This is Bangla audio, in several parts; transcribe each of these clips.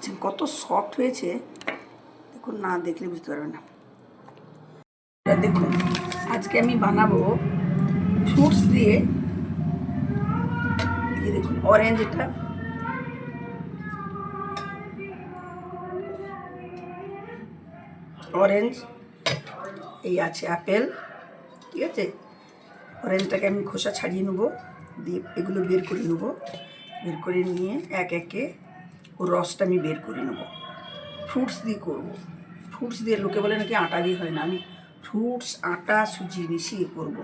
দেখছেন কত সফট হয়েছে, দেখুন, না দেখলে বুঝতে পারবেন না। দেখুন আজকে আমি বানাবো ফ্রুটস দিয়ে, এই দেখুন অরেঞ্জ, এটা অরেঞ্জ, এই আছে আপেল, ঠিক আছে। অরেঞ্জটাকে আমি খোসা ছাড়িয়ে নেবো, দিয়ে এগুলো বের করে নেবো, বের করে নিয়ে এক একে ওর রসটা আমি বের করে নেবো। ফ্রুটস দিয়ে করবো, ফ্রুটস দিয়ে লোকে বলে নাকি আটা দিয়ে হয় না, আমি ফ্রুটস, আটা, সুজি মিশিয়ে করব।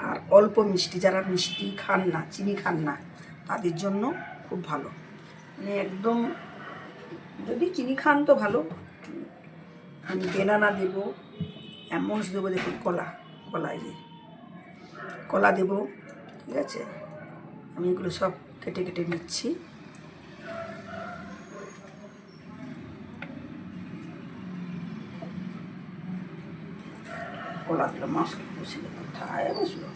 আর অল্প মিষ্টি, যারা মিষ্টি খান না, চিনি খান না, তাদের জন্য খুব ভালো, মানে একদম, যদি চিনি খান তো ভালো। আমি বেনানা দেবো, অ্যামন্ডস দেবো, দেখুন কলা, কলাই যে কলা দেবো, ঠিক আছে। আমি এগুলো সব কেটে কেটে নিচ্ছি। কলা দিলাম, মাছকে বসে কোথায় বসলো,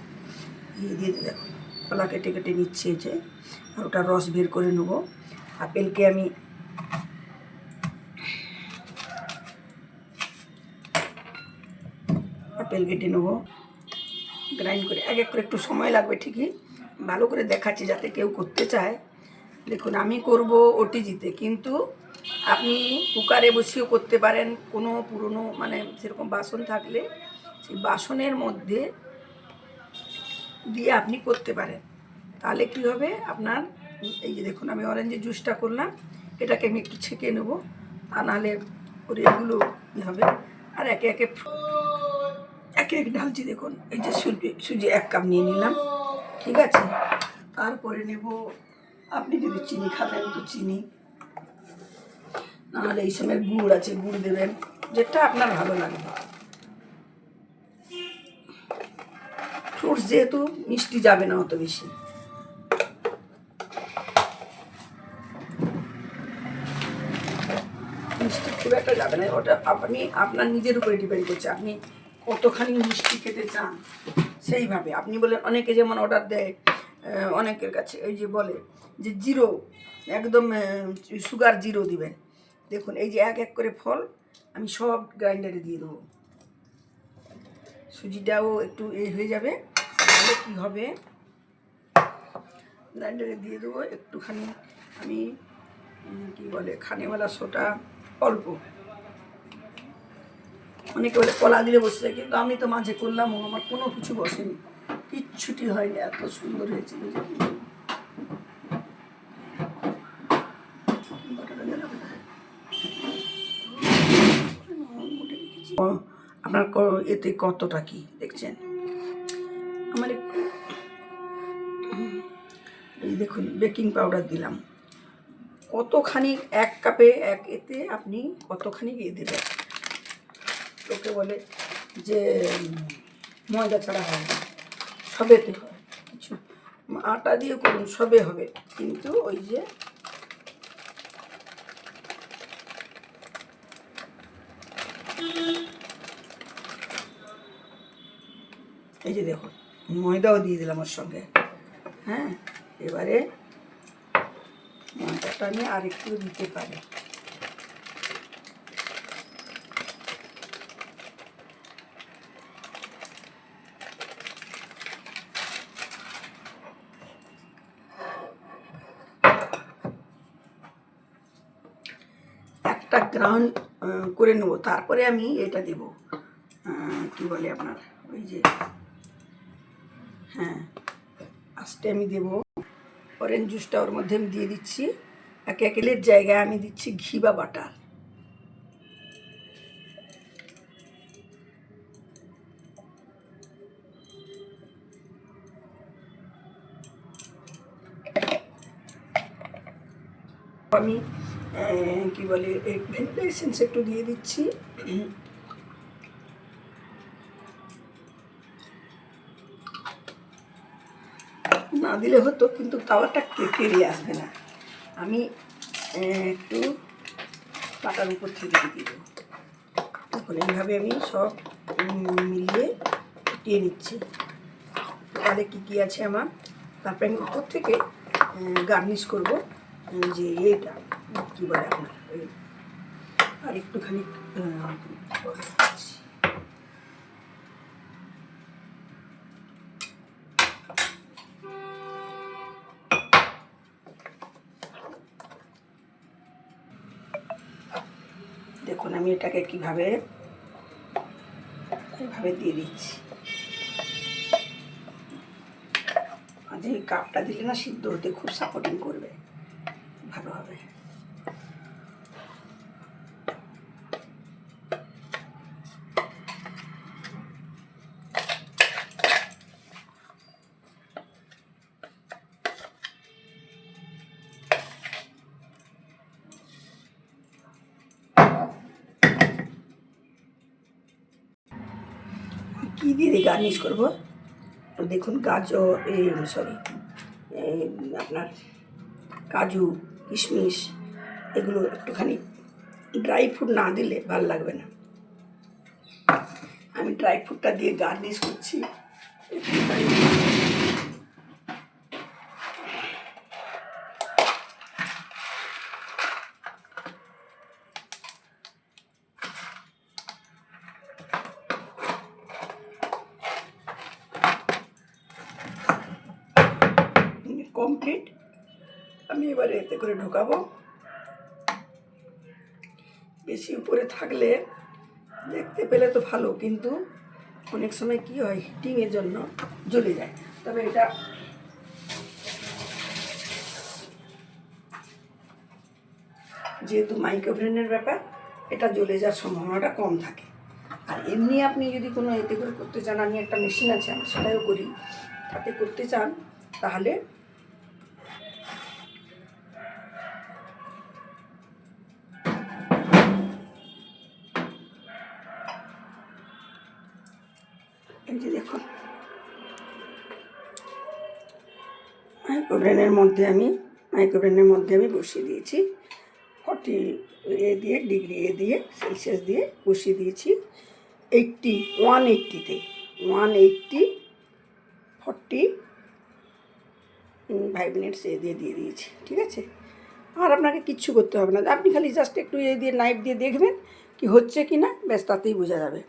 দিয়ে দিয়ে দেখো কলা কেটে কেটে নিচ্ছে যে, আর ওটা রস বের করে নেবো। আপেলকে আমি আপেল কেটে নেবো, গ্রাইন্ড করে এক এক করে, একটু সময় লাগবে ঠিকই, ভালো করে দেখাচ্ছি যাতে কেউ করতে চায়। দেখুন আমি করব ওটিজিতে, কিন্তু আপনি কুকারে বসিয়েও করতে পারেন, কোনো পুরনো মানে সেরকম বাসন থাকলে সেই বাসনের মধ্যে দিয়ে আপনি করতে পারেন। তাহলে কি হবে আপনার, এই যে দেখুন আমি অরেঞ্জের জুসটা করলাম, এটাকে আমি একটু ছেঁকে নেবো, তা নাহলে ওর এগুলো কী হবে। আর একে একে একে এক ঢালছি, দেখুন এই যে সুজি 1 কাপ নিয়ে নিলাম, ঠিক আছে। তারপরে নেব, আপনি যদি চিনি খাবেন তো চিনি, নাহলে এই সময় গুড় আছে, গুড় দেবেন, যেটা আপনার ভালো লাগবে। ফ্রুটস যেহেতু মিষ্টি যাবে না অত বেশি, মিষ্টি খুব একটা যাবে না, ওটা আপনি আপনার নিজের উপরে ডিপেন্ড করছে, আপনি কতখানি মিষ্টি খেতে চান সেইভাবে। আপনি বলে, অনেকে যেমন অর্ডার দেয়, অনেকের কাছে এই যে বলে যে জিরো, একদম সুগার জিরো দিবেন। দেখুন এই যে এক এক করে ফল আমি সব গ্রাইন্ডারে দিয়ে দেবো, সুজিটাও একটু হয়ে যাবে। তাহলে কী হবে, গ্রাইন্ডারে দিয়ে দেবো একটুখানি, আমি কি বলে খানেওয়ালা সোটা অল্প, অনেকে বলে কলা দিলে বসে যায়, কিন্তু আমি তো মাঝে করলাম, আমার কোনো কিছু বসেনি, কিচ্ছুটি হয়নি, এত সুন্দর হয়েছিল যে আপনার এতে কতটা কি দেখছেন। আমার একটু এই দেখুন বেকিং পাউডার দিলাম, কতখানি, 1 কাপে এক এতে আপনি কতখানি দিয়ে দেবেন। লোকে বলে যে ময়দা ছাড়া হয় না, সবেতে হয়, কিছু আটা দিয়ে করুন সবে হবে, কিন্তু ওই যে এই যে দেখুন ময়দাও দিয়ে দিলাম ওর সঙ্গে। হ্যাঁ, এবারে ময়দাটা আমি আর একটু দিতে পারি, একটা গ্রাউন্ড করে নেবো, তারপরে আমি এটা দেবো, কি বলে আপনার ওই যে, হ্যাঁ আস্তে আমি দেবো অরেঞ্জ জুসটা, ওর মধ্যে আমি দিয়ে দিচ্ছি, একে একেলের জায়গায় আমি দিচ্ছি ঘি বা বাটার। আমি কি বলে ভ্যানিলা এসেন্স একটু দিয়ে দিচ্ছি, না দিলে হতো, কিন্তু তাওয়াটা কেড়ে আসবে না, আমি একটু পাতার উপর থেকে দিয়ে দেবো। দেখুন এইভাবে আমি সব মিলিয়ে ফুটিয়ে নিচ্ছি। তাহলে কী কী আছে আমার, তারপরে আমি উপর থেকে গার্নিশ করবো যে এটা কী বলে আপনার ওই আর একটুখানি দেখুন আমি এটাকে কিভাবে এভাবে দিয়ে দিচ্ছি। আর এই কাপটা দিলে না সিদ্ধ হতে খুব সাপোর্টিং করবে ভালোভাবে। কী দিয়ে গার্নিশ করবো তো দেখুন গাজর সরি আপনার কাজু কিশমিশ এগুলো একটুখানি ড্রাই ফ্রুট না দিলে ভালো লাগবে না। আমি ড্রাই ফ্রুটটা দিয়ে গার্নিশ করছি। কমপ্লিট। আমি এবারে এতে করে ঢোকাবো। বেশি উপরে থাকলে দেখতে পেলে তো ভালো, কিন্তু অনেক সময় কি হয় হিটিংয়ের জন্য জ্বলে যায়। তবে এটা যেহেতু মাইক্রোওভেনের ব্যাপার, এটা জ্বলে যাওয়ার সম্ভাবনাটা কম থাকে। আর এমনি আপনি যদি কোনো এতে করে করতে চান, আমি একটা মেশিন আছে আমি সেটাও করি, তাতে করতে চান তাহলে এই যে দেখুন মাইক্রোওভেনের মধ্যে আমি বসিয়ে দিয়েছি 40 ডিগ্রি সেলসিয়াস দিয়ে বসিয়ে দিয়েছি। 180 45 মিনিটস দিয়ে দিয়েছি। ঠিক আছে, আর আপনাকে কিচ্ছু করতে হবে না, আপনি খালি জাস্ট একটু দিয়ে নাইফ দিয়ে দেখবেন কি হচ্ছে কি না, ব্যাস তাতেই বোঝা যাবে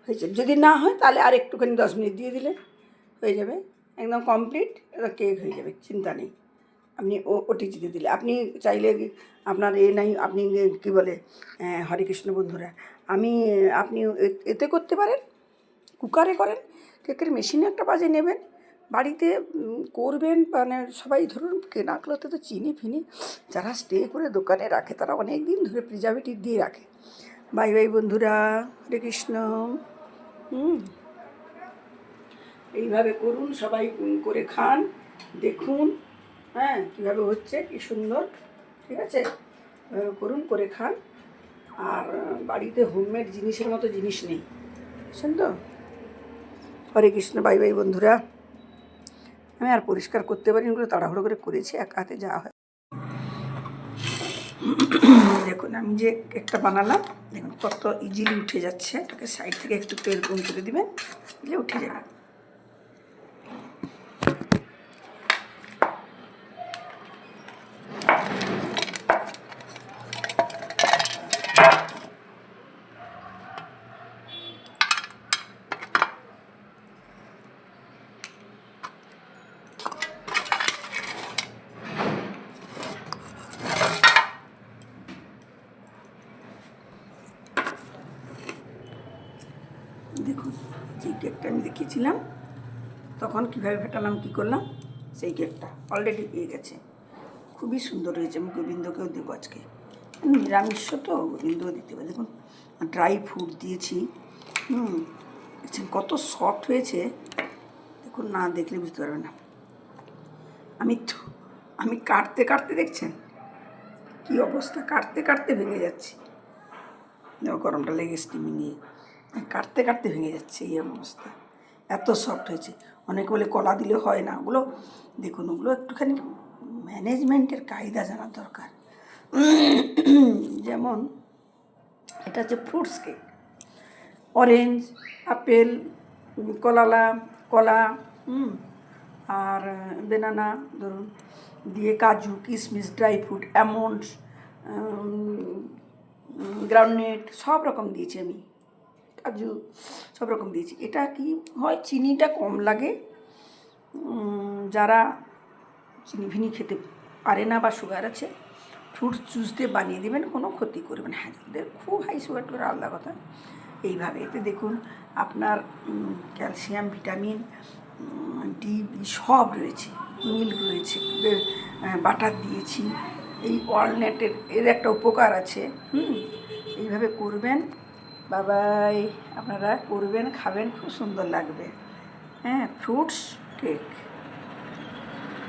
হয়েছে। যদি না হয় তাহলে আর একটুখানি 10 মিনিট দিয়ে দিলে হয়ে যাবে, একদম কমপ্লিট। এটা কেক হয়ে যাবে, চিন্তা নেই। আপনি ওটিজিতে দিলে আপনি চাইলে আপনার নাই, আপনি কী বলে হরে কৃষ্ণ বন্ধুরা, আপনি এতে করতে পারেন, কুকারে করেন, কেকের মেশিনে একটা বাজে নেবেন, বাড়িতে করবেন। মানে সবাই ধরুন কেনাগুলোতে তো চিনি ফিনি যারা স্টে করে দোকানে রাখে তারা অনেক দিন ধরে প্রিজারভেটিভ দিয়ে রাখে। বাই বাই বন্ধুরা, হরে কৃষ্ণ। এইভাবে করুন, সবাই করে খান, দেখুন হ্যাঁ কীভাবে হচ্ছে, কী সুন্দর। ঠিক আছে, করুন, করে খান। আর বাড়িতে হোমমেড জিনিসের মতো জিনিস নেই, বুঝছেন তো। হরে কৃষ্ণ। বাই বাই বন্ধুরা। আমি আর পরিষ্কার করতে পারি এগুলো, তাড়াহুড়ো করে করেছি, এক হাতে যা হয়। দেখুন আমি যে কেকটা বানালাম, দেখুন কত ইজিলি উঠে যাচ্ছে। এটাকে সাইড থেকে একটু তেল কম করে দেবেন, দিলে উঠে যাবে। দেখুন যে কেকটা আমি দেখিয়েছিলাম তখন কীভাবে ফেটালাম, কী করলাম, সেই কেকটা অলরেডি পেয়ে গেছে। খুবই সুন্দর হয়েছে। আমি গোবিন্দকেও দেবো আজকে, নিরামিষ তো গোবিন্দও দিতে পারি। দেখুন ড্রাই ফ্রুট দিয়েছি, দেখছেন কত সফট হয়েছে। দেখুন না দেখলে বুঝতে পারবে না। আমি কাটতে কাটতে দেখছেন কী অবস্থা, কাটতে কাটতে ভেঙে যাচ্ছে। গরমটা লেগে স্টিমিংয়ে কাটতে কাটতে ভেঙে যাচ্ছে, এই অবস্থা। এত সফট হয়েছে। অনেকে বলে কলা দিলে হয় না, ওগুলো দেখুন ওগুলো একটুখানি ম্যানেজমেন্টের কায়দা জানার দরকার। যেমন এটা হচ্ছে ফ্রুটস কেক, অরেঞ্জ, আপেল, কলা আর বেনানা ধরুন দিয়ে, কাজু কিশমিশ ড্রাই ফ্রুট অ্যালমন্ডস গ্রাউন্ডনাট সব রকম দিয়েছি আমি, কাজু সব রকম দিয়েছি। এটা কি হয়, চিনিটা কম লাগে, যারা চিনি ফিনি খেতে পারে না বা সুগার আছে, ফ্রুটস জুস দিয়ে বানিয়ে দেবেন, কোনো ক্ষতি করবে না। হ্যাঁ, যাদের খুব হাই সুগার টুগার আলাদা কথা। এইভাবে এতে দেখুন আপনার ক্যালসিয়াম, ভিটামিন, ডি সব রয়েছে, মিল্ক রয়েছে, বাটার দিয়েছি, এই ওয়ালনাটের এর একটা উপকার আছে। এইভাবে করবেন, বাবাই, আপনারা করবেন, খাবেন, খুব সুন্দর লাগবে। হ্যাঁ, ফ্রুটস কেক।